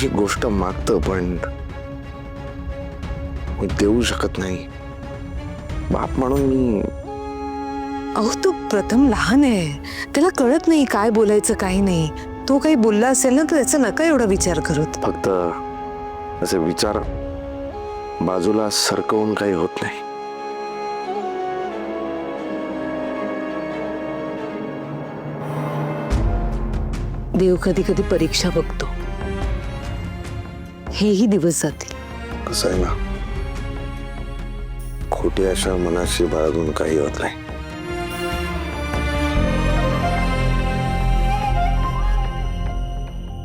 ही गोष्ट मागतं पण मी देऊ शकत नाही. बाप म्हणून मी. अहो तो प्रथम लहान आहे, त्याला कळत नाही काय बोलायचं काही नाही. तो काही बोलला असेल ना तर त्याचा नका एवढा विचार करत. फक्त असे विचार बाजूला सरकवून काही होत नाही. देव कधी कधी परीक्षा बघतो. हेही दिवस जातील. कसं आहे ना, खोटी अशा मनाशी बाळगून काही होत नाही.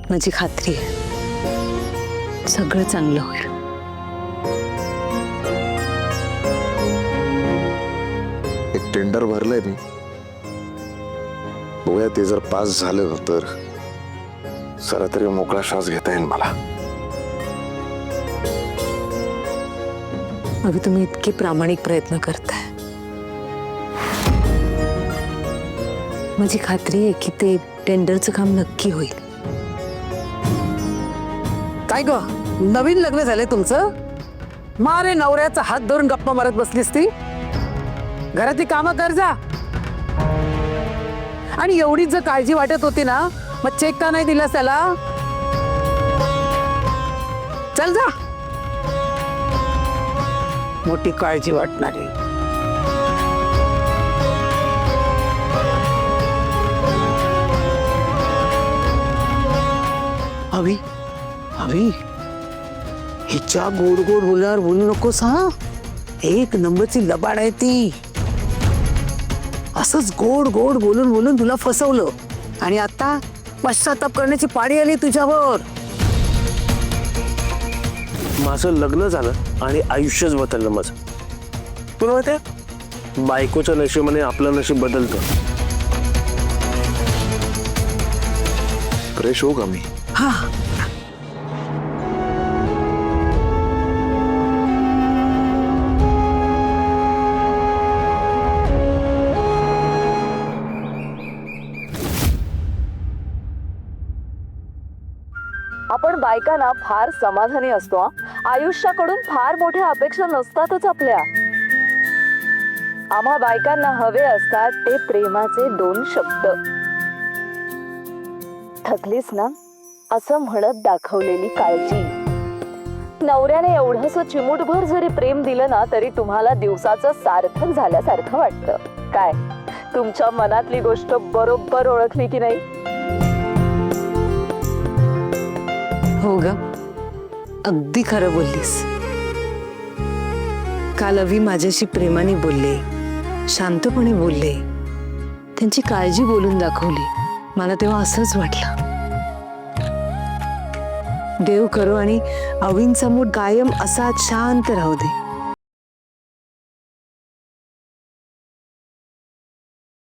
माझी खात्री आहे सगळं चांगलं होईल. एक टेंडर भरलंय मी. बघूया ते जर पास झालं तर सरा तरी मोकळा श्वास घेता येईल मला. अगं तुम्ही इतके प्रामाणिक प्रयत्न करताय. माझी खात्री आहे की ते टेंडरचं काम नक्की होईल. काय ग, नवीन लग्न झालंय तुमचं? मारे नवऱ्याचा हात धरून गप्पा मारत बसलीस ती. घरातली कामं कर जा. आणि एवढीच जर काळजी वाटत होती ना, मग चेक का नाही दिलास त्याला? चल जा. मोठी काळजी वाटणारी. हवी हवी हिच्या गोड गोड बोलणार बोलू नकोस हा. एक नंबरची लबाड आहे ती. असंच गोड गोड बोलून बोलून तुला फसवलं आणि आता पश्चाताप करण्याची पाळी आली तुझ्यावर. माझं लग्न झालं आणि आयुष्यच बदललं माझं. तुला माहिती आहे, बायकोच्या नशिबाने आपलं नशीब बदलतं. फ्रेश होऊ का मी? हा. आपण बायकांना फार समाधानी असतो. आयुष्याकडून फार मोठ्या अपेक्षा नसतातच आपल्या. आम्हा बायकांना हवे असतात ते प्रेमाचे 2 शब्द. थकलीस ना असं म्हणत दाखवलेली काळजी. नवऱ्याने एवढंसं चिमूटभर जरी प्रेम दिलं ना तरी तुम्हाला दिवसाचं सार्थक झाल्यासारखं वाटतं. काय तुमच्या मनातली गोष्ट बरोबर ओळखली की नाही? हो ग, अगदी खरं बोललीस. काल अवी माझ्याशी प्रेमाने बोलले, शांतपणे बोलले, त्यांची काळजी बोलून दाखवली. मला तेव्हा असंच वाटलं, देव करो आणि अवींचा मूड कायम असाच शांत राहू दे.